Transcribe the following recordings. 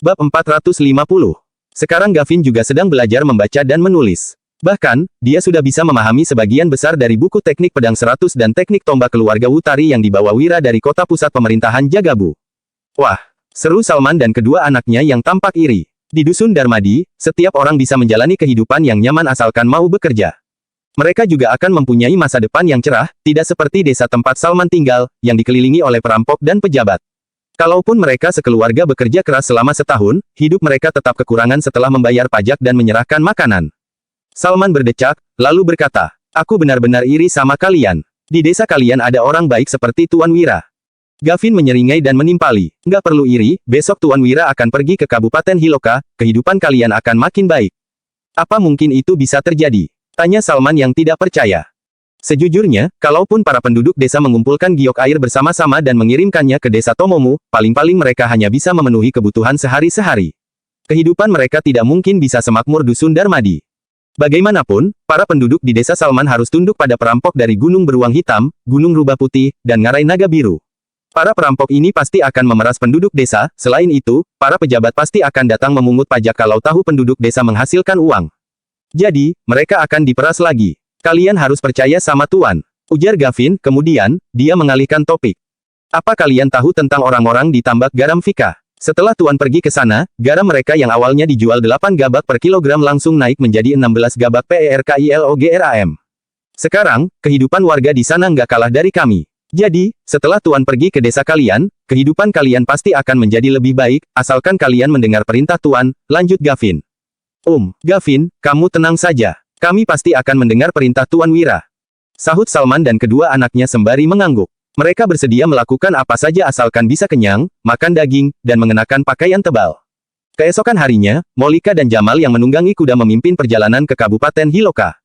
Bab 450. Sekarang Gavin juga sedang belajar membaca dan menulis. Bahkan, dia sudah bisa memahami sebagian besar dari buku teknik pedang 100 dan teknik tombak keluarga Wutari yang dibawa Wira dari kota pusat pemerintahan Jagabu. Wah, seru Salman dan kedua anaknya yang tampak iri. Di Dusun Darmadi, setiap orang bisa menjalani kehidupan yang nyaman asalkan mau bekerja. Mereka juga akan mempunyai masa depan yang cerah, tidak seperti desa tempat Salman tinggal, yang dikelilingi oleh perampok dan pejabat. Kalaupun mereka sekeluarga bekerja keras selama setahun, hidup mereka tetap kekurangan setelah membayar pajak dan menyerahkan makanan. Salman berdecak, lalu berkata, "Aku benar-benar iri sama kalian. Di desa kalian ada orang baik seperti Tuan Wira." Gavin menyeringai dan menimpali, "Nggak perlu iri, besok Tuan Wira akan pergi ke Kabupaten Hiloka, kehidupan kalian akan makin baik." "Apa mungkin itu bisa terjadi?" tanya Salman yang tidak percaya. Sejujurnya, kalaupun para penduduk desa mengumpulkan giok air bersama-sama dan mengirimkannya ke desa Tomomu, paling-paling mereka hanya bisa memenuhi kebutuhan sehari-hari. Kehidupan mereka tidak mungkin bisa semakmur Dusun Darmadi. Bagaimanapun, para penduduk di desa Salman harus tunduk pada perampok dari Gunung Beruang Hitam, Gunung Rubah Putih, dan Ngarai Naga Biru. Para perampok ini pasti akan memeras penduduk desa, selain itu, para pejabat pasti akan datang memungut pajak kalau tahu penduduk desa menghasilkan uang. Jadi, mereka akan diperas lagi. "Kalian harus percaya sama Tuan," ujar Gavin, kemudian, dia mengalihkan topik. "Apa kalian tahu tentang orang-orang di tambak garam Vika? Setelah Tuan pergi ke sana, garam mereka yang awalnya dijual 8 gabak per kilogram langsung naik menjadi 16 gabak per kilogram. Sekarang, kehidupan warga di sana nggak kalah dari kami. Jadi, setelah Tuan pergi ke desa kalian, kehidupan kalian pasti akan menjadi lebih baik, asalkan kalian mendengar perintah Tuan," lanjut Gavin. Gavin, kamu tenang saja. Kami pasti akan mendengar perintah Tuan Wira," sahut Salman dan kedua anaknya sembari mengangguk. Mereka bersedia melakukan apa saja asalkan bisa kenyang, makan daging, dan mengenakan pakaian tebal. Keesokan harinya, Molika dan Jamal yang menunggangi kuda memimpin perjalanan ke Kabupaten Hiloka.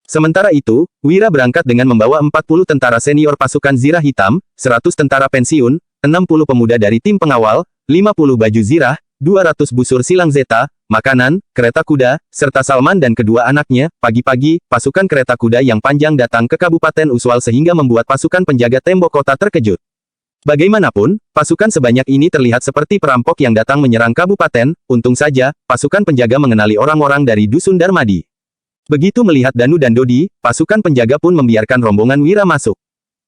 Sementara itu, Wira berangkat dengan membawa 40 tentara senior pasukan Zirah Hitam, 100 tentara pensiun, 60 pemuda dari tim pengawal, 50 baju zirah, 200 busur silang zeta, makanan, kereta kuda, serta Salman dan kedua anaknya. Pagi-pagi, pasukan kereta kuda yang panjang datang ke Kabupaten Uswal sehingga membuat pasukan penjaga tembok kota terkejut. Bagaimanapun, pasukan sebanyak ini terlihat seperti perampok yang datang menyerang kabupaten. Untung saja, pasukan penjaga mengenali orang-orang dari Dusun Darmadi. Begitu melihat Danu dan Dodi, pasukan penjaga pun membiarkan rombongan Wira masuk.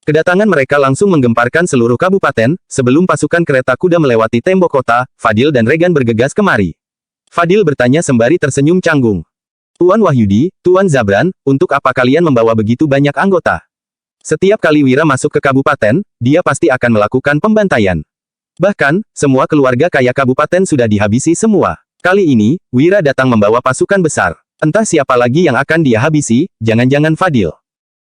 Kedatangan mereka langsung menggemparkan seluruh kabupaten. Sebelum pasukan kereta kuda melewati tembok kota, Fadil dan Regan bergegas kemari. Fadil bertanya sembari tersenyum canggung. "Tuan Wahyudi, Tuan Zabran, untuk apa kalian membawa begitu banyak anggota? Setiap kali Wira masuk ke kabupaten, dia pasti akan melakukan pembantaian. Bahkan, semua keluarga kaya kabupaten sudah dihabisi semua. Kali ini, Wira datang membawa pasukan besar. Entah siapa lagi yang akan dia habisi, jangan-jangan Fadil."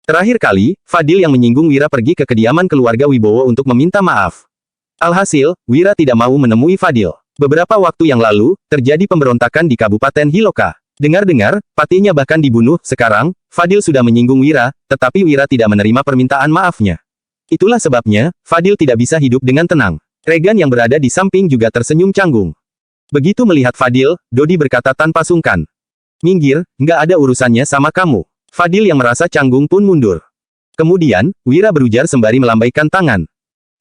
Terakhir kali, Fadil yang menyinggung Wira pergi ke kediaman keluarga Wibowo untuk meminta maaf. Alhasil, Wira tidak mau menemui Fadil. Beberapa waktu yang lalu, terjadi pemberontakan di Kabupaten Hiloka. Dengar-dengar, patinya bahkan dibunuh. Sekarang, Fadil sudah menyinggung Wira, tetapi Wira tidak menerima permintaan maafnya. Itulah sebabnya, Fadil tidak bisa hidup dengan tenang. Regan yang berada di samping juga tersenyum canggung. Begitu melihat Fadil, Dodi berkata tanpa sungkan. "Minggir, nggak ada urusannya sama kamu." Fadil yang merasa canggung pun mundur. Kemudian, Wira berujar sembari melambaikan tangan.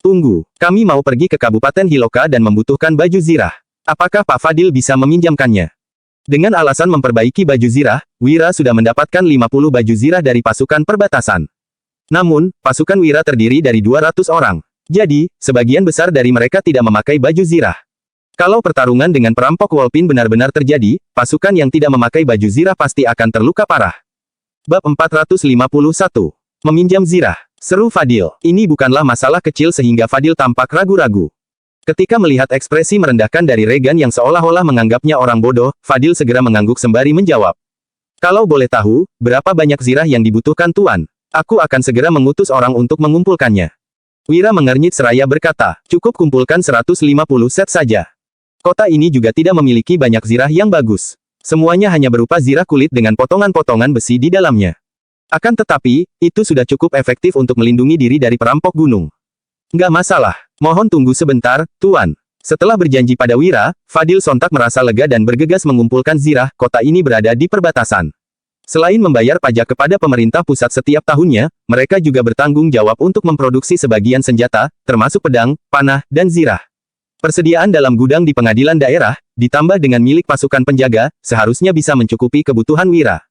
"Tunggu, kami mau pergi ke Kabupaten Hiloka dan membutuhkan baju zirah. Apakah Pak Fadil bisa meminjamkannya?" Dengan alasan memperbaiki baju zirah, Wira sudah mendapatkan 50 baju zirah dari pasukan perbatasan. Namun, pasukan Wira terdiri dari 200 orang. Jadi, sebagian besar dari mereka tidak memakai baju zirah. Kalau pertarungan dengan perampok Wolpin benar-benar terjadi, pasukan yang tidak memakai baju zirah pasti akan terluka parah. Bab 451. Meminjam zirah. Seru Fadil. Ini bukanlah masalah kecil sehingga Fadil tampak ragu-ragu. Ketika melihat ekspresi merendahkan dari Regan yang seolah-olah menganggapnya orang bodoh, Fadil segera mengangguk sembari menjawab. "Kalau boleh tahu, berapa banyak zirah yang dibutuhkan Tuan? Aku akan segera mengutus orang untuk mengumpulkannya." Wira mengernyit seraya berkata, "Cukup kumpulkan 150 set saja. Kota ini juga tidak memiliki banyak zirah yang bagus. Semuanya hanya berupa zirah kulit dengan potongan-potongan besi di dalamnya. Akan tetapi, itu sudah cukup efektif untuk melindungi diri dari perampok gunung." "Nggak masalah. Mohon tunggu sebentar, Tuan." Setelah berjanji pada Wira, Fadil sontak merasa lega dan bergegas mengumpulkan zirah. Kota ini berada di perbatasan. Selain membayar pajak kepada pemerintah pusat setiap tahunnya, mereka juga bertanggung jawab untuk memproduksi sebagian senjata, termasuk pedang, panah, dan zirah. Persediaan dalam gudang di pengadilan daerah, ditambah dengan milik pasukan penjaga, seharusnya bisa mencukupi kebutuhan Wira.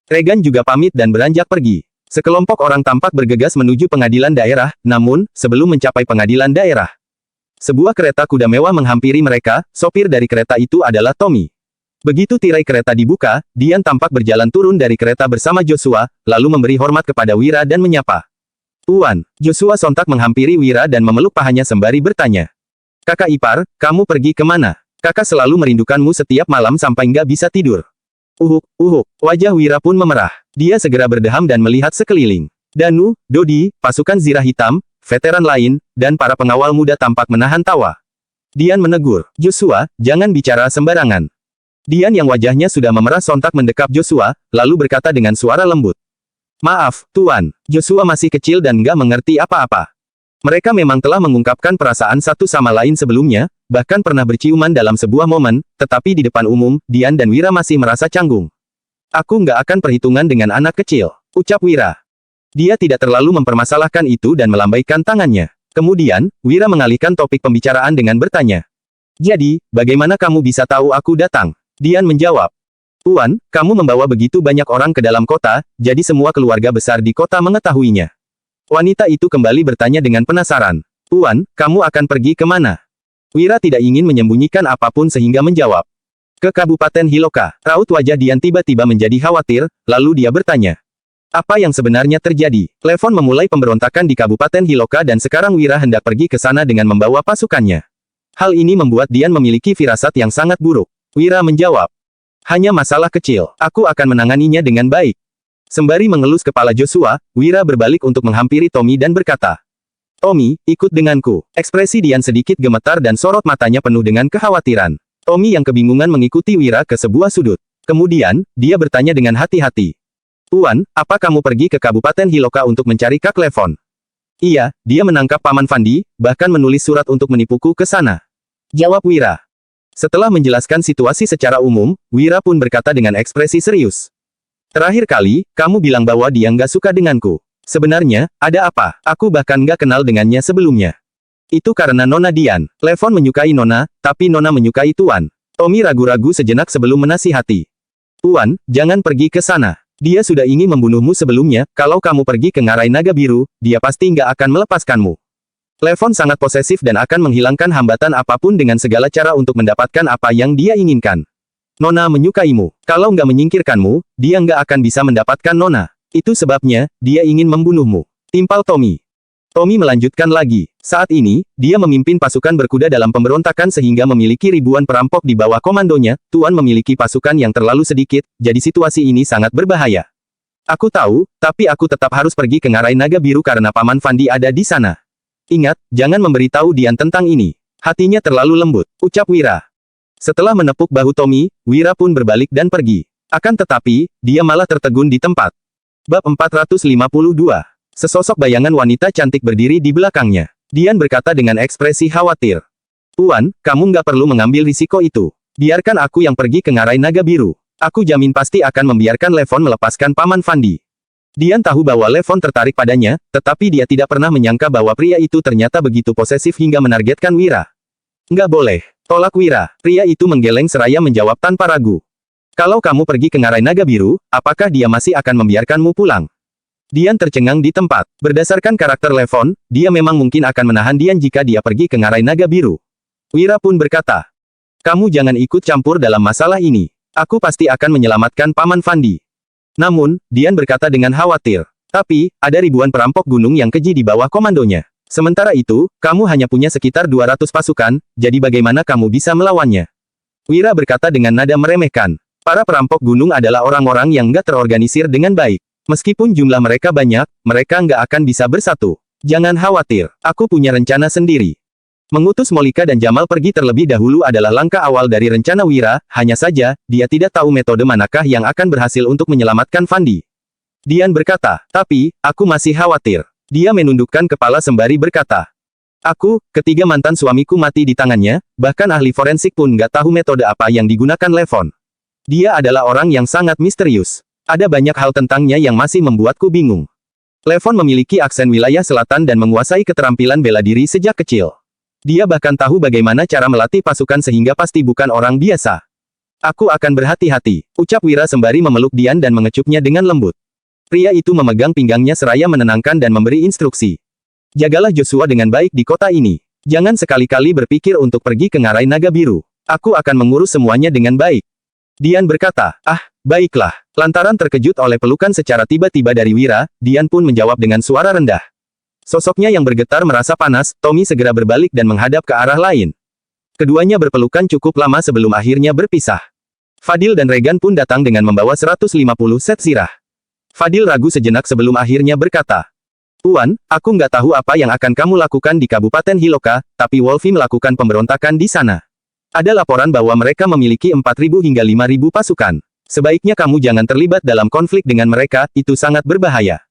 Regan juga pamit dan beranjak pergi. Sekelompok orang tampak bergegas menuju pengadilan daerah, namun, sebelum mencapai pengadilan daerah, sebuah kereta kuda mewah menghampiri mereka. Sopir dari kereta itu adalah Tommy. Begitu tirai kereta dibuka, Dian tampak berjalan turun dari kereta bersama Joshua, lalu memberi hormat kepada Wira dan menyapa. "Tuan." Joshua sontak menghampiri Wira dan memeluk pahanya sembari bertanya. "Kakak ipar, kamu pergi kemana? Kakak selalu merindukanmu setiap malam sampai nggak bisa tidur." Uhuk. Wajah Wira pun memerah. Dia segera berdeham dan melihat sekeliling. Danu, Dodi, pasukan zirah hitam, veteran lain, dan para pengawal muda tampak menahan tawa. Dian menegur, "Joshua, jangan bicara sembarangan." Dian yang wajahnya sudah memerah sontak mendekap Joshua, lalu berkata dengan suara lembut. "Maaf, Tuan." Joshua masih kecil dan nggak mengerti apa-apa. Mereka memang telah mengungkapkan perasaan satu sama lain sebelumnya, bahkan pernah berciuman dalam sebuah momen, tetapi di depan umum, Dian dan Wira masih merasa canggung. "Aku nggak akan perhitungan dengan anak kecil," ucap Wira. Dia tidak terlalu mempermasalahkan itu dan melambaikan tangannya. Kemudian, Wira mengalihkan topik pembicaraan dengan bertanya. "Jadi, bagaimana kamu bisa tahu aku datang?" Dian menjawab. "Tuan, kamu membawa begitu banyak orang ke dalam kota, jadi semua keluarga besar di kota mengetahuinya." Wanita itu kembali bertanya dengan penasaran. "Tuan, kamu akan pergi kemana?" Wira tidak ingin menyembunyikan apapun sehingga menjawab. "Ke Kabupaten Hiloka." Raut wajah Dian tiba-tiba menjadi khawatir, lalu dia bertanya. "Apa yang sebenarnya terjadi?" Levon memulai pemberontakan di Kabupaten Hiloka dan sekarang Wira hendak pergi ke sana dengan membawa pasukannya. Hal ini membuat Dian memiliki firasat yang sangat buruk. Wira menjawab. "Hanya masalah kecil, aku akan menanganinya dengan baik." Sembari mengelus kepala Joshua, Wira berbalik untuk menghampiri Tommy dan berkata, "Tommy, ikut denganku." Ekspresi Dian sedikit gemetar dan sorot matanya penuh dengan kekhawatiran. Tommy yang kebingungan mengikuti Wira ke sebuah sudut. Kemudian, dia bertanya dengan hati-hati. "Tuan, apa kamu pergi ke Kabupaten Hiloka untuk mencari Kak Levon?" "Iya, dia menangkap Paman Fandi, bahkan menulis surat untuk menipuku ke sana," jawab Wira. Setelah menjelaskan situasi secara umum, Wira pun berkata dengan ekspresi serius. "Terakhir kali, kamu bilang bahwa dia nggak suka denganku. Sebenarnya, ada apa? Aku bahkan nggak kenal dengannya sebelumnya." "Itu karena Nona Dian. Levon menyukai Nona, tapi Nona menyukai Tuan." Tommy ragu-ragu sejenak sebelum menasihati. "Tuan, jangan pergi ke sana. Dia sudah ingin membunuhmu sebelumnya. Kalau kamu pergi ke Ngarai Naga Biru, dia pasti nggak akan melepaskanmu. Levon sangat posesif dan akan menghilangkan hambatan apapun dengan segala cara untuk mendapatkan apa yang dia inginkan. Nona menyukaimu. Kalau nggak menyingkirkanmu, dia nggak akan bisa mendapatkan Nona. Itu sebabnya, dia ingin membunuhmu." Timpal Tommy. Tommy melanjutkan lagi. Saat ini, dia memimpin pasukan berkuda dalam pemberontakan sehingga memiliki ribuan perampok di bawah komandonya. Tuan memiliki pasukan yang terlalu sedikit, jadi situasi ini sangat berbahaya. "Aku tahu, tapi aku tetap harus pergi ke Ngarai Naga Biru karena Paman Fandi ada di sana. Ingat, jangan memberitahu Dian tentang ini." "Hatinya terlalu lembut," ucap Wira. Setelah menepuk bahu Tommy, Wira pun berbalik dan pergi. Akan tetapi, dia malah tertegun di tempat. Bab 452. Sesosok bayangan wanita cantik berdiri di belakangnya. Dian berkata dengan ekspresi khawatir. "Tuan, kamu nggak perlu mengambil risiko itu. Biarkan aku yang pergi ke Ngarai Naga Biru. Aku jamin pasti akan membiarkan Levon melepaskan Paman Fandi." Dian tahu bahwa Levon tertarik padanya, tetapi dia tidak pernah menyangka bahwa pria itu ternyata begitu posesif hingga menargetkan Wira. "Nggak boleh," tolak Wira. Pria itu menggeleng seraya menjawab tanpa ragu. "Kalau kamu pergi ke Ngarai Naga Biru, apakah dia masih akan membiarkanmu pulang?" Dian tercengang di tempat. Berdasarkan karakter Levon, dia memang mungkin akan menahan Dian jika dia pergi ke Ngarai Naga Biru. Wira pun berkata, "Kamu jangan ikut campur dalam masalah ini. Aku pasti akan menyelamatkan Paman Fandi." Namun, Dian berkata dengan khawatir, "Tapi, ada ribuan perampok gunung yang keji di bawah komandonya. Sementara itu, kamu hanya punya sekitar 200 pasukan, jadi bagaimana kamu bisa melawannya?" Wira berkata dengan nada meremehkan. Para perampok gunung adalah orang-orang yang nggak terorganisir dengan baik. Meskipun jumlah mereka banyak, mereka nggak akan bisa bersatu. "Jangan khawatir, aku punya rencana sendiri." Mengutus Molika dan Jamal pergi terlebih dahulu adalah langkah awal dari rencana Wira, hanya saja, dia tidak tahu metode manakah yang akan berhasil untuk menyelamatkan Fandi. Dian berkata, "Tapi, aku masih khawatir." Dia menundukkan kepala sembari berkata, Ketiga mantan suamiku mati di tangannya, bahkan ahli forensik pun nggak tahu metode apa yang digunakan Levon. Dia adalah orang yang sangat misterius. Ada banyak hal tentangnya yang masih membuatku bingung. Levon memiliki aksen wilayah selatan dan menguasai keterampilan bela diri sejak kecil. Dia bahkan tahu bagaimana cara melatih pasukan sehingga pasti bukan orang biasa. Aku akan berhati-hati, ucap Wira sembari memeluk Dian dan mengecupnya dengan lembut. Pria itu memegang pinggangnya seraya menenangkan dan memberi instruksi. Jagalah Joshua dengan baik di kota ini. Jangan sekali-kali berpikir untuk pergi ke Ngarai Naga Biru. Aku akan mengurus semuanya dengan baik. Dian berkata, baiklah. Lantaran terkejut oleh pelukan secara tiba-tiba dari Wira, Dian pun menjawab dengan suara rendah. Sosoknya yang bergetar merasa panas, Tommy segera berbalik dan menghadap ke arah lain. Keduanya berpelukan cukup lama sebelum akhirnya berpisah. Fadil dan Regan pun datang dengan membawa 150 set zirah. Fadil ragu sejenak sebelum akhirnya berkata, Tuan, aku nggak tahu apa yang akan kamu lakukan di Kabupaten Hiloka, tapi Wolfi melakukan pemberontakan di sana. Ada laporan bahwa mereka memiliki 4.000 hingga 5.000 pasukan. Sebaiknya kamu jangan terlibat dalam konflik dengan mereka, itu sangat berbahaya.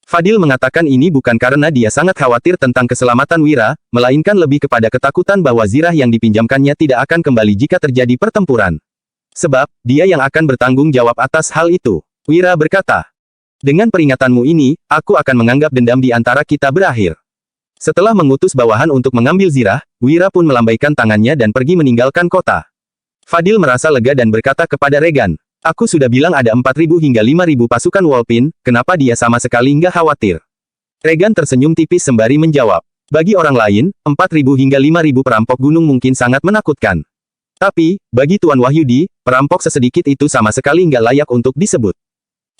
Fadil mengatakan ini bukan karena dia sangat khawatir tentang keselamatan Wira, melainkan lebih kepada ketakutan bahwa zirah yang dipinjamkannya tidak akan kembali jika terjadi pertempuran. Sebab, dia yang akan bertanggung jawab atas hal itu. Wira berkata, dengan peringatanmu ini, aku akan menganggap dendam di antara kita berakhir. Setelah mengutus bawahan untuk mengambil zirah, Wira pun melambaikan tangannya dan pergi meninggalkan kota. Fadil merasa lega dan berkata kepada Regan, aku sudah bilang ada 4.000 hingga 5.000 pasukan Wolpin, kenapa dia sama sekali nggak khawatir? Regan tersenyum tipis sembari menjawab, bagi orang lain, 4.000 hingga 5.000 perampok gunung mungkin sangat menakutkan. Tapi, bagi Tuan Wahyudi, perampok sesedikit itu sama sekali nggak layak untuk disebut.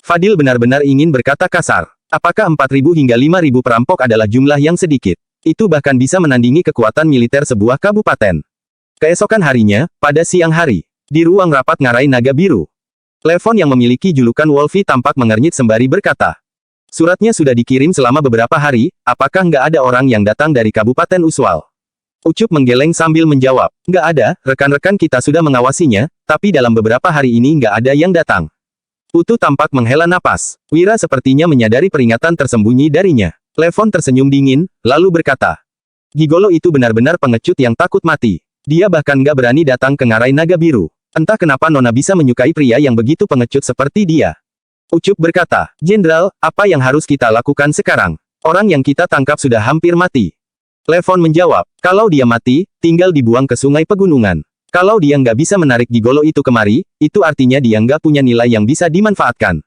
Fadil benar-benar ingin berkata kasar. Apakah 4.000 hingga 5.000 perampok adalah jumlah yang sedikit? Itu bahkan bisa menandingi kekuatan militer sebuah kabupaten. Keesokan harinya, pada siang hari, di ruang rapat Ngarai Naga Biru, Levon yang memiliki julukan Wolfi tampak mengernyit sembari berkata, suratnya sudah dikirim selama beberapa hari, apakah nggak ada orang yang datang dari Kabupaten Uswal? Ucup menggeleng sambil menjawab, nggak ada, rekan-rekan kita sudah mengawasinya, tapi dalam beberapa hari ini nggak ada yang datang. Putu tampak menghela napas. Wira sepertinya menyadari peringatan tersembunyi darinya. Levon tersenyum dingin, lalu berkata, Gigolo itu benar-benar pengecut yang takut mati. Dia bahkan nggak berani datang ke Ngarai Naga Biru. Entah kenapa Nona bisa menyukai pria yang begitu pengecut seperti dia. Ucup berkata, Jenderal, apa yang harus kita lakukan sekarang? Orang yang kita tangkap sudah hampir mati. Levon menjawab, kalau dia mati, tinggal dibuang ke sungai pegunungan. Kalau dia nggak bisa menarik Gigolo itu kemari, itu artinya dia nggak punya nilai yang bisa dimanfaatkan.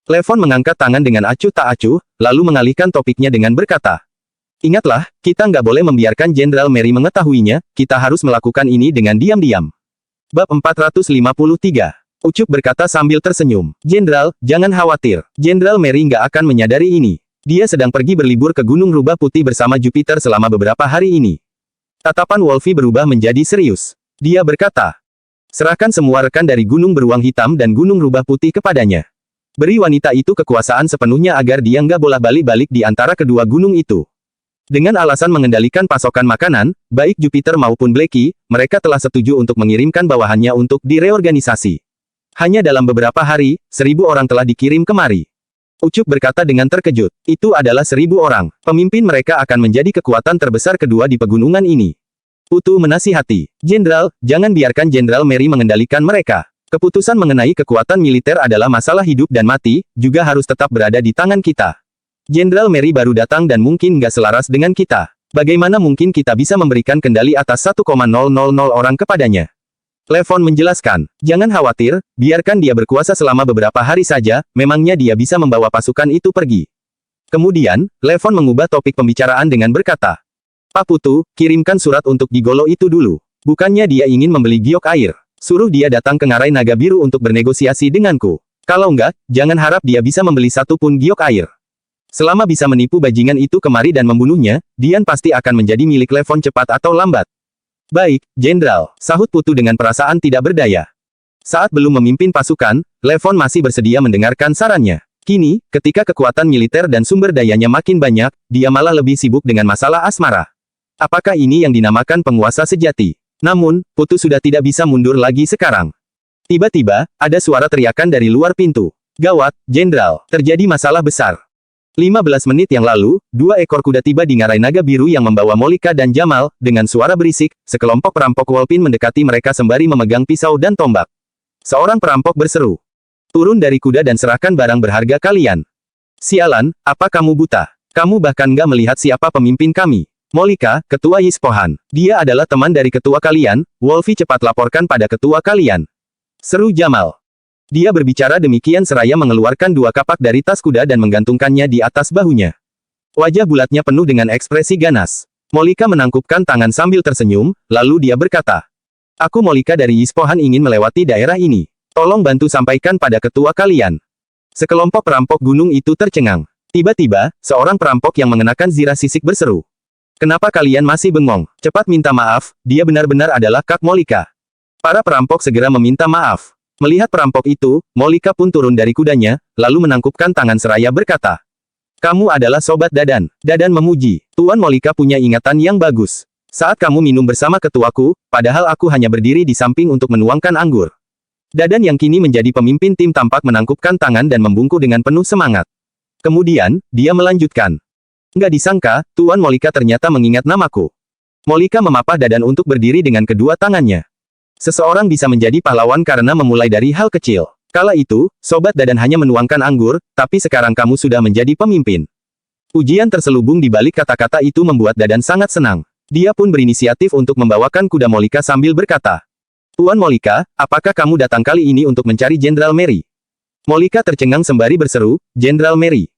Levon mengangkat tangan dengan acuh tak acuh, lalu mengalihkan topiknya dengan berkata, ingatlah, kita nggak boleh membiarkan Jenderal Mary mengetahuinya, kita harus melakukan ini dengan diam-diam. Bab 453. Ucup berkata sambil tersenyum, Jenderal, jangan khawatir, Jenderal Mary nggak akan menyadari ini. Dia sedang pergi berlibur ke Gunung Rubah Putih bersama Jupiter selama beberapa hari ini. Tatapan Wolfi berubah menjadi serius. Dia berkata, serahkan semua rekan dari Gunung Beruang Hitam dan Gunung Rubah Putih kepadanya. Beri wanita itu kekuasaan sepenuhnya agar dia nggak bolak-balik di antara kedua gunung itu. Dengan alasan mengendalikan pasokan makanan, baik Jupiter maupun Blacky, mereka telah setuju untuk mengirimkan bawahannya untuk direorganisasi. Hanya dalam beberapa hari, 1.000 orang telah dikirim kemari. Ucup berkata dengan terkejut, itu adalah 1.000 orang. Pemimpin mereka akan menjadi kekuatan terbesar kedua di pegunungan ini. Putu menasihati, Jenderal, jangan biarkan Jenderal Mary mengendalikan mereka. Keputusan mengenai kekuatan militer adalah masalah hidup dan mati, juga harus tetap berada di tangan kita. Jenderal Mary baru datang dan mungkin nggak selaras dengan kita. Bagaimana mungkin kita bisa memberikan kendali atas 1,000 orang kepadanya? Levon menjelaskan, jangan khawatir, biarkan dia berkuasa selama beberapa hari saja, memangnya dia bisa membawa pasukan itu pergi. Kemudian, Levon mengubah topik pembicaraan dengan berkata, Pak Putu, kirimkan surat untuk Gigolo itu dulu. Bukannya dia ingin membeli giok air. Suruh dia datang ke Ngarai Naga Biru untuk bernegosiasi denganku. Kalau enggak, jangan harap dia bisa membeli satu pun giok air. Selama bisa menipu bajingan itu kemari dan membunuhnya, Dian pasti akan menjadi milik Levon cepat atau lambat. Baik, Jenderal, sahut Putu dengan perasaan tidak berdaya. Saat belum memimpin pasukan, Levon masih bersedia mendengarkan sarannya. Kini, ketika kekuatan militer dan sumber dayanya makin banyak, dia malah lebih sibuk dengan masalah asmara. Apakah ini yang dinamakan penguasa sejati? Namun, Putu sudah tidak bisa mundur lagi sekarang. Tiba-tiba, ada suara teriakan dari luar pintu. Gawat, Jenderal, terjadi masalah besar. 15 menit yang lalu, 2 ekor kuda tiba di Ngarai Naga Biru yang membawa Molika dan Jamal, dengan suara berisik, sekelompok perampok Wolpin mendekati mereka sembari memegang pisau dan tombak. Seorang perampok berseru, turun dari kuda dan serahkan barang berharga kalian. Sialan, apa kamu buta? Kamu bahkan nggak melihat siapa pemimpin kami. Molika, ketua Yispohan. Dia adalah teman dari ketua kalian, Wolfie cepat laporkan pada ketua kalian. Seru Jamal. Dia berbicara demikian seraya mengeluarkan 2 kapak dari tas kuda dan menggantungkannya di atas bahunya. Wajah bulatnya penuh dengan ekspresi ganas. Molika menangkupkan tangan sambil tersenyum, lalu dia berkata, "Aku Molika dari Yispohan ingin melewati daerah ini. Tolong bantu sampaikan pada ketua kalian." Sekelompok perampok gunung itu tercengang. Tiba-tiba, seorang perampok yang mengenakan zirah sisik berseru, "Kenapa kalian masih bengong? Cepat minta maaf, dia benar-benar adalah Kak Molika." Para perampok segera meminta maaf. Melihat perampok itu, Molika pun turun dari kudanya, lalu menangkupkan tangan seraya berkata, "Kamu adalah sobat Dadan." Dadan memuji, "Tuan Molika punya ingatan yang bagus. Saat kamu minum bersama ketuaku, padahal aku hanya berdiri di samping untuk menuangkan anggur." Dadan yang kini menjadi pemimpin tim tampak menangkupkan tangan dan membungkuk dengan penuh semangat. Kemudian, dia melanjutkan, "Nggak disangka, Tuan Molika ternyata mengingat namaku." Molika memapah Dadan untuk berdiri dengan kedua tangannya. Seseorang bisa menjadi pahlawan karena memulai dari hal kecil. Kala itu, sobat Dadan hanya menuangkan anggur, tapi sekarang kamu sudah menjadi pemimpin. Ujian terselubung di balik kata-kata itu membuat Dadan sangat senang. Dia pun berinisiatif untuk membawakan kuda Molika sambil berkata, "Tuan Molika, apakah kamu datang kali ini untuk mencari Jenderal Mary?" Molika tercengang sembari berseru, "Jenderal Mary."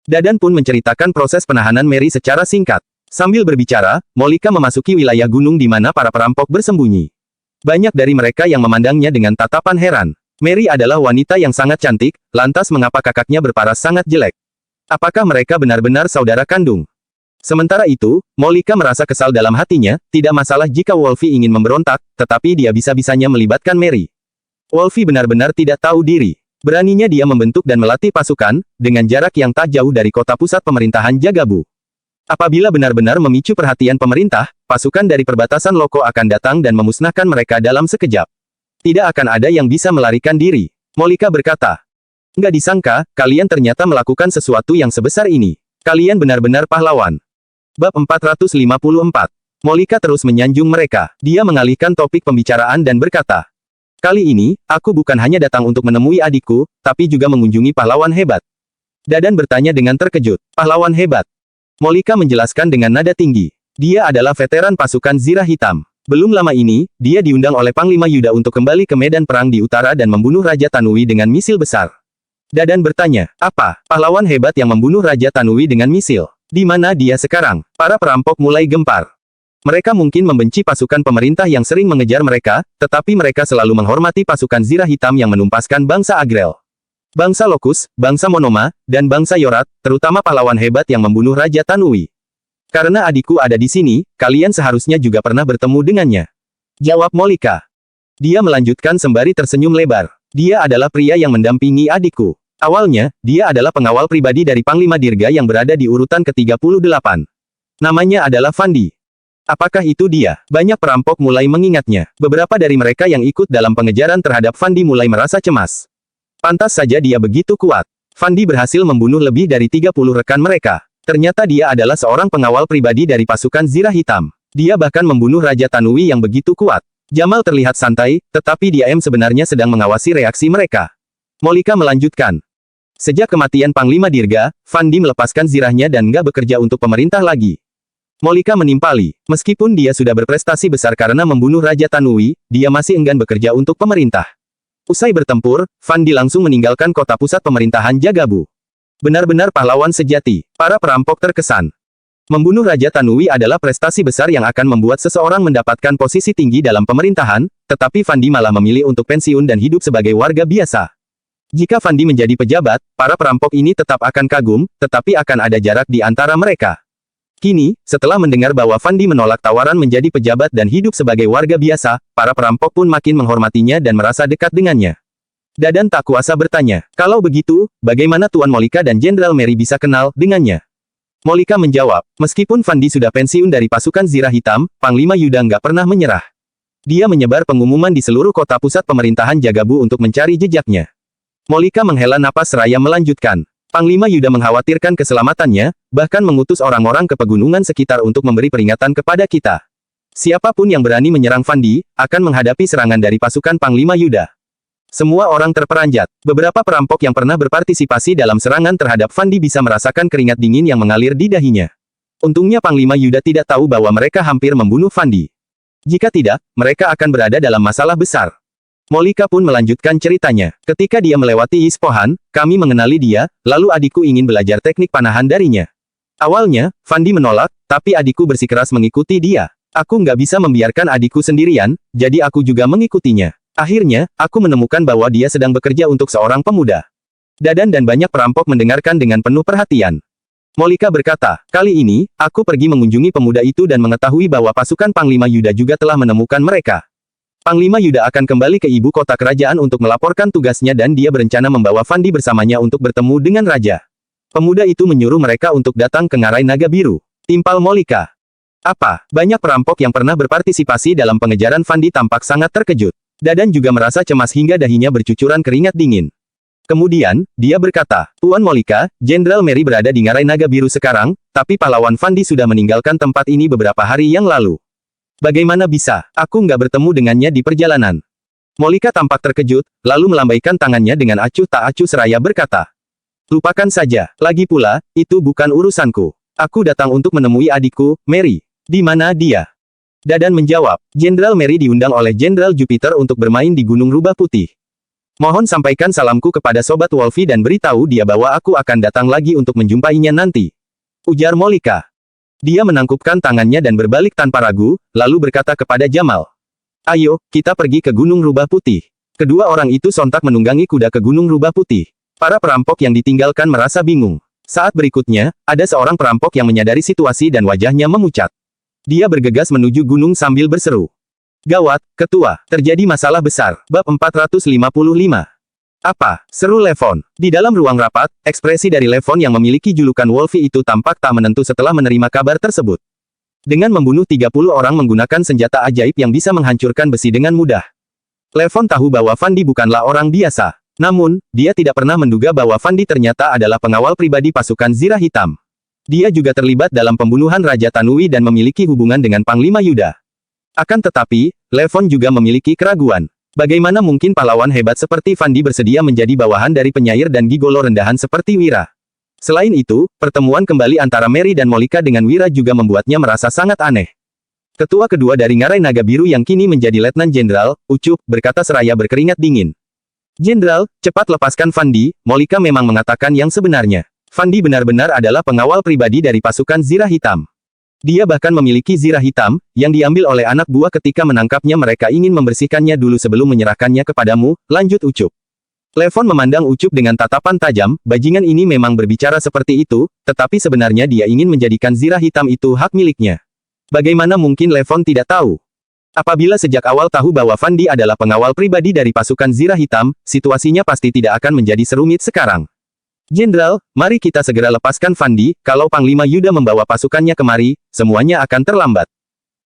Dadan pun menceritakan proses penahanan Mary secara singkat. Sambil berbicara, Molika memasuki wilayah gunung di mana para perampok bersembunyi. Banyak dari mereka yang memandangnya dengan tatapan heran. Mary adalah wanita yang sangat cantik, lantas mengapa kakaknya berparas sangat jelek? Apakah mereka benar-benar saudara kandung? Sementara itu, Molika merasa kesal dalam hatinya, tidak masalah jika Wolfie ingin memberontak, tetapi dia bisa-bisanya melibatkan Mary. Wolfie benar-benar tidak tahu diri. Beraninya dia membentuk dan melatih pasukan, dengan jarak yang tak jauh dari kota pusat pemerintahan Jagabu. Apabila benar-benar memicu perhatian pemerintah, pasukan dari perbatasan Loko akan datang dan memusnahkan mereka dalam sekejap. Tidak akan ada yang bisa melarikan diri. Molika berkata, "Nggak disangka, kalian ternyata melakukan sesuatu yang sebesar ini. Kalian benar-benar pahlawan." Bab 454. Molika terus menyanjung mereka. Dia mengalihkan topik pembicaraan dan berkata, "Kali ini, aku bukan hanya datang untuk menemui adikku, tapi juga mengunjungi pahlawan hebat." Dadan bertanya dengan terkejut, "Pahlawan hebat?" Molika menjelaskan dengan nada tinggi. Dia adalah veteran pasukan Zirah Hitam. Belum lama ini, dia diundang oleh Panglima Yuda untuk kembali ke medan perang di utara dan membunuh Raja Tanui dengan misil besar. Dadan bertanya, "Apa? Pahlawan hebat yang membunuh Raja Tanui dengan misil? Di mana dia sekarang?" Para perampok mulai gempar. Mereka mungkin membenci pasukan pemerintah yang sering mengejar mereka, tetapi mereka selalu menghormati pasukan Zirah Hitam yang menumpaskan bangsa Agrel, bangsa Lokus, bangsa Monoma, dan bangsa Yorat, terutama pahlawan hebat yang membunuh Raja Tanui. "Karena adikku ada di sini, kalian seharusnya juga pernah bertemu dengannya," jawab Molika. Dia melanjutkan sembari tersenyum lebar. "Dia adalah pria yang mendampingi adikku. Awalnya, dia adalah pengawal pribadi dari Panglima Dirga yang berada di urutan ke-38. Namanya adalah Fandi." "Apakah itu dia?" Banyak perampok mulai mengingatnya. Beberapa dari mereka yang ikut dalam pengejaran terhadap Fandi mulai merasa cemas. Pantas saja dia begitu kuat. Fandi berhasil membunuh lebih dari 30 rekan mereka. Ternyata dia adalah seorang pengawal pribadi dari pasukan Zirah Hitam. Dia bahkan membunuh Raja Tanui yang begitu kuat. Jamal terlihat santai, tetapi dia sebenarnya sedang mengawasi reaksi mereka. Molika melanjutkan. Sejak kematian Panglima Dirga, Fandi melepaskan zirahnya dan nggak bekerja untuk pemerintah lagi. Molika menimpali, meskipun dia sudah berprestasi besar karena membunuh Raja Tanui, dia masih enggan bekerja untuk pemerintah. Usai bertempur, Fandi langsung meninggalkan kota pusat pemerintahan Jagabu. Benar-benar pahlawan sejati. Para perampok terkesan. Membunuh Raja Tanui adalah prestasi besar yang akan membuat seseorang mendapatkan posisi tinggi dalam pemerintahan, tetapi Fandi malah memilih untuk pensiun dan hidup sebagai warga biasa. Jika Fandi menjadi pejabat, para perampok ini tetap akan kagum, tetapi akan ada jarak di antara mereka. Kini, setelah mendengar bahwa Fandi menolak tawaran menjadi pejabat dan hidup sebagai warga biasa, para perampok pun makin menghormatinya dan merasa dekat dengannya. Dadan tak kuasa bertanya, "Kalau begitu, bagaimana Tuan Molika dan Jenderal Mary bisa kenal dengannya?" Molika menjawab, "Meskipun Fandi sudah pensiun dari pasukan Zirah Hitam, Panglima Yuda nggak pernah menyerah. Dia menyebar pengumuman di seluruh kota pusat pemerintahan Jagabu untuk mencari jejaknya." Molika menghela napas seraya melanjutkan. Panglima Yuda mengkhawatirkan keselamatannya, bahkan mengutus orang-orang ke pegunungan sekitar untuk memberi peringatan kepada kita. Siapapun yang berani menyerang Fandi, akan menghadapi serangan dari pasukan Panglima Yuda. Semua orang terperanjat. Beberapa perampok yang pernah berpartisipasi dalam serangan terhadap Fandi bisa merasakan keringat dingin yang mengalir di dahinya. Untungnya Panglima Yuda tidak tahu bahwa mereka hampir membunuh Fandi. Jika tidak, mereka akan berada dalam masalah besar. Molika pun melanjutkan ceritanya. Ketika dia melewati Ispohan, kami mengenali dia, lalu adikku ingin belajar teknik panahan darinya. Awalnya, Fandi menolak, tapi adikku bersikeras mengikuti dia. Aku nggak bisa membiarkan adikku sendirian, jadi aku juga mengikutinya. Akhirnya, aku menemukan bahwa dia sedang bekerja untuk seorang pemuda. Dadan dan banyak perampok mendengarkan dengan penuh perhatian. Molika berkata, kali ini, aku pergi mengunjungi pemuda itu dan mengetahui bahwa pasukan Panglima Yuda juga telah menemukan mereka. Panglima Yuda akan kembali ke ibu kota kerajaan untuk melaporkan tugasnya dan dia berencana membawa Fandi bersamanya untuk bertemu dengan raja. Pemuda itu menyuruh mereka untuk datang ke Ngarai Naga Biru. Timpal Molika. Apa? Banyak perampok yang pernah berpartisipasi dalam pengejaran Fandi tampak sangat terkejut. Dadan juga merasa cemas hingga dahinya bercucuran keringat dingin. Kemudian, dia berkata, Tuan Molika, Jenderal Mary berada di Ngarai Naga Biru sekarang, tapi pahlawan Fandi sudah meninggalkan tempat ini beberapa hari yang lalu. Bagaimana bisa? Aku nggak bertemu dengannya di perjalanan. Molika tampak terkejut, lalu melambaikan tangannya dengan acuh tak acuh seraya berkata, lupakan saja, lagi pula, itu bukan urusanku. Aku datang untuk menemui adikku, Mary. Di mana dia? Dadan menjawab, Jenderal Mary diundang oleh Jenderal Jupiter untuk bermain di Gunung Rubah Putih. Mohon sampaikan salamku kepada Sobat Wolfie dan beritahu dia bahwa aku akan datang lagi untuk menjumpainya nanti. Ujar Molika. Dia menangkupkan tangannya dan berbalik tanpa ragu, lalu berkata kepada Jamal. Ayo, kita pergi ke Gunung Rubah Putih. Kedua orang itu sontak menunggangi kuda ke Gunung Rubah Putih. Para perampok yang ditinggalkan merasa bingung. Saat berikutnya, ada seorang perampok yang menyadari situasi dan wajahnya memucat. Dia bergegas menuju gunung sambil berseru. Gawat, ketua, terjadi masalah besar. Bab 455. Apa? Seru Levon. Di dalam ruang rapat, ekspresi dari Levon yang memiliki julukan Wolfie itu tampak tak menentu setelah menerima kabar tersebut. Dengan membunuh 30 orang menggunakan senjata ajaib yang bisa menghancurkan besi dengan mudah. Levon tahu bahwa Fandi bukanlah orang biasa. Namun, dia tidak pernah menduga bahwa Fandi ternyata adalah pengawal pribadi pasukan Zirah Hitam. Dia juga terlibat dalam pembunuhan Raja Tanui dan memiliki hubungan dengan Panglima Yuda. Akan tetapi, Levon juga memiliki keraguan. Bagaimana mungkin pahlawan hebat seperti Fandi bersedia menjadi bawahan dari penyair dan gigolo rendahan seperti Wira? Selain itu, pertemuan kembali antara Mary dan Molika dengan Wira juga membuatnya merasa sangat aneh. Ketua kedua dari Ngarai Naga Biru yang kini menjadi Letnan Jenderal, Ucup, berkata seraya berkeringat dingin. Jenderal, cepat lepaskan Fandi, Molika memang mengatakan yang sebenarnya. Fandi benar-benar adalah pengawal pribadi dari pasukan Zirah Hitam. Dia bahkan memiliki zirah hitam, yang diambil oleh anak buah ketika menangkapnya mereka ingin membersihkannya dulu sebelum menyerahkannya kepadamu, lanjut Ucup. Levon memandang Ucup dengan tatapan tajam, bajingan ini memang berbicara seperti itu, tetapi sebenarnya dia ingin menjadikan zirah hitam itu hak miliknya. Bagaimana mungkin Levon tidak tahu? Apabila sejak awal tahu bahwa Fandi adalah pengawal pribadi dari pasukan Zirah Hitam, situasinya pasti tidak akan menjadi serumit sekarang. Jenderal, mari kita segera lepaskan Fandi, kalau Panglima Yuda membawa pasukannya kemari, semuanya akan terlambat.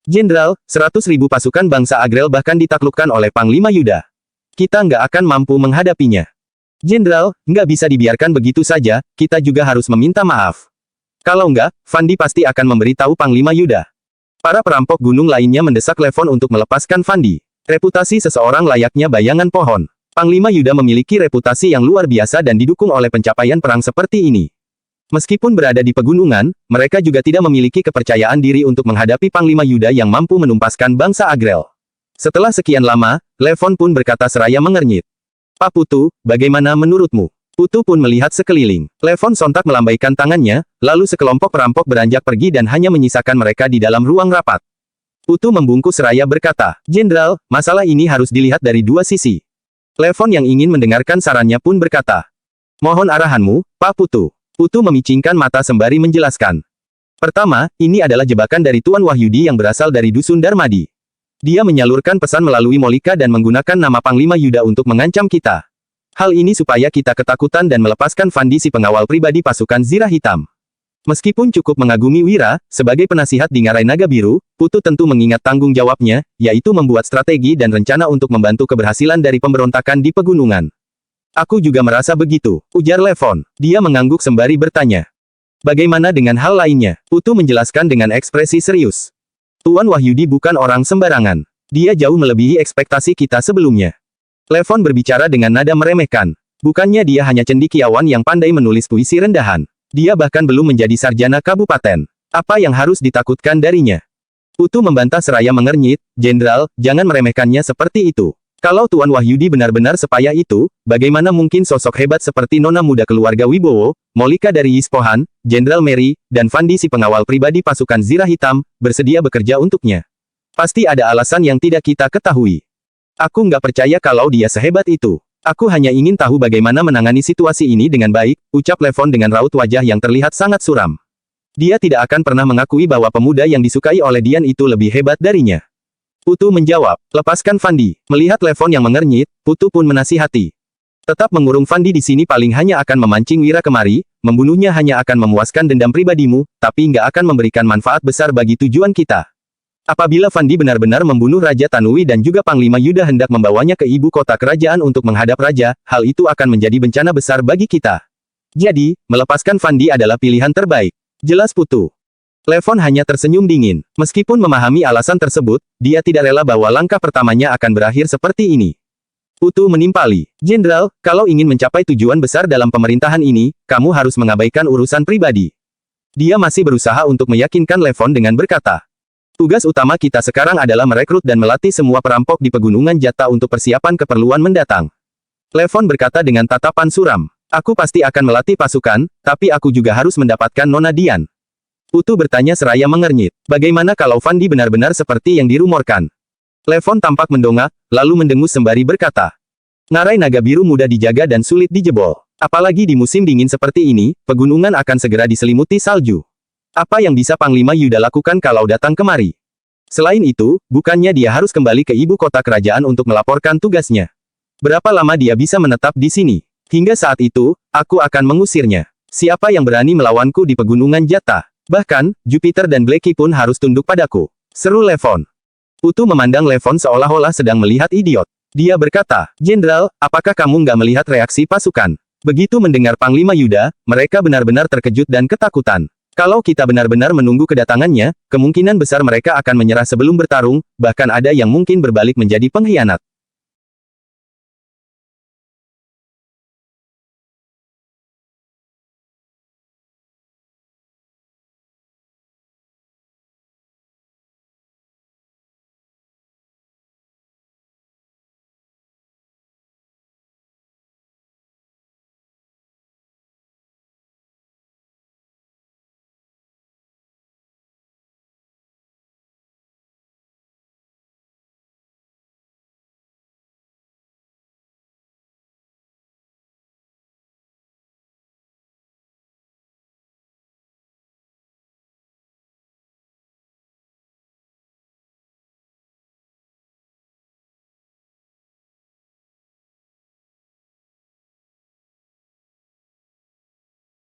Jenderal, 100.000 pasukan bangsa Agrel bahkan ditaklukkan oleh Panglima Yuda. Kita nggak akan mampu menghadapinya. Jenderal, nggak bisa dibiarkan begitu saja, kita juga harus meminta maaf. Kalau nggak, Fandi pasti akan memberitahu Panglima Yuda. Para perampok gunung lainnya mendesak Levon untuk melepaskan Fandi. Reputasi seseorang layaknya bayangan pohon. Panglima Yuda memiliki reputasi yang luar biasa dan didukung oleh pencapaian perang seperti ini. Meskipun berada di pegunungan, mereka juga tidak memiliki kepercayaan diri untuk menghadapi Panglima Yuda yang mampu menumpaskan bangsa Agrel. Setelah sekian lama, Levon pun berkata seraya mengernyit. Pak Putu, bagaimana menurutmu? Putu pun melihat sekeliling. Levon sontak melambaikan tangannya, lalu sekelompok perampok beranjak pergi dan hanya menyisakan mereka di dalam ruang rapat. Putu membungkuk seraya berkata, Jenderal, masalah ini harus dilihat dari dua sisi. Levon yang ingin mendengarkan sarannya pun berkata, mohon arahanmu, Pak Putu. Putu memicingkan mata sembari menjelaskan. Pertama, ini adalah jebakan dari Tuan Wahyudi yang berasal dari Dusun Darmadi. Dia menyalurkan pesan melalui Molika dan menggunakan nama Panglima Yuda untuk mengancam kita. Hal ini supaya kita ketakutan dan melepaskan Fandi si pengawal pribadi pasukan Zirah Hitam. Meskipun cukup mengagumi Wira, sebagai penasihat di Ngarai Naga Biru, Putu tentu mengingat tanggung jawabnya, yaitu membuat strategi dan rencana untuk membantu keberhasilan dari pemberontakan di pegunungan. Aku juga merasa begitu, ujar Levon. Dia mengangguk sembari bertanya. Bagaimana dengan hal lainnya? Putu menjelaskan dengan ekspresi serius. Tuan Wahyudi bukan orang sembarangan. Dia jauh melebihi ekspektasi kita sebelumnya. Levon berbicara dengan nada meremehkan. Bukannya dia hanya cendekiawan yang pandai menulis puisi rendahan. Dia bahkan belum menjadi sarjana kabupaten. Apa yang harus ditakutkan darinya? Putu membantah seraya mengernyit, Jenderal, jangan meremehkannya seperti itu. Kalau Tuan Wahyudi benar-benar sepayah itu, bagaimana mungkin sosok hebat seperti nona muda keluarga Wibowo, Molika dari Yispohan, Jenderal Mary, dan Fandi si pengawal pribadi pasukan Zirah Hitam, bersedia bekerja untuknya? Pasti ada alasan yang tidak kita ketahui. Aku nggak percaya kalau dia sehebat itu. Aku hanya ingin tahu bagaimana menangani situasi ini dengan baik, ucap Levon dengan raut wajah yang terlihat sangat suram. Dia tidak akan pernah mengakui bahwa pemuda yang disukai oleh Dian itu lebih hebat darinya. Putu menjawab, lepaskan Fandi. Melihat Levon yang mengernyit, Putu pun menasihati. Tetap mengurung Fandi di sini paling hanya akan memancing Wira kemari, membunuhnya hanya akan memuaskan dendam pribadimu, tapi nggak akan memberikan manfaat besar bagi tujuan kita. Apabila Fandi benar-benar membunuh Raja Tanui dan juga Panglima Yuda hendak membawanya ke ibu kota kerajaan untuk menghadap Raja, hal itu akan menjadi bencana besar bagi kita. Jadi, melepaskan Fandi adalah pilihan terbaik. Jelas Putu. Levon hanya tersenyum dingin. Meskipun memahami alasan tersebut, dia tidak rela bahwa langkah pertamanya akan berakhir seperti ini. Putu menimpali. Jenderal, kalau ingin mencapai tujuan besar dalam pemerintahan ini, kamu harus mengabaikan urusan pribadi. Dia masih berusaha untuk meyakinkan Levon dengan berkata, tugas utama kita sekarang adalah merekrut dan melatih semua perampok di Pegunungan Jata untuk persiapan keperluan mendatang. Levon berkata dengan tatapan suram, aku pasti akan melatih pasukan, tapi aku juga harus mendapatkan Nona Dian. Putu bertanya seraya mengernyit. Bagaimana kalau Fandi benar-benar seperti yang dirumorkan? Levon tampak mendongak, lalu mendengus sembari berkata. Ngarai naga biru mudah dijaga dan sulit dijebol. Apalagi di musim dingin seperti ini, pegunungan akan segera diselimuti salju. Apa yang bisa Panglima Yuda lakukan kalau datang kemari? Selain itu, bukannya dia harus kembali ke ibu kota kerajaan untuk melaporkan tugasnya? Berapa lama dia bisa menetap di sini? Hingga saat itu, aku akan mengusirnya. Siapa yang berani melawanku di Pegunungan Jata? Bahkan, Jupiter dan Blackie pun harus tunduk padaku. Seru Levon. Putu memandang Levon seolah-olah sedang melihat idiot. Dia berkata, Jenderal, apakah kamu nggak melihat reaksi pasukan? Begitu mendengar Panglima Yuda, mereka benar-benar terkejut dan ketakutan. Kalau kita benar-benar menunggu kedatangannya, kemungkinan besar mereka akan menyerah sebelum bertarung, bahkan ada yang mungkin berbalik menjadi pengkhianat.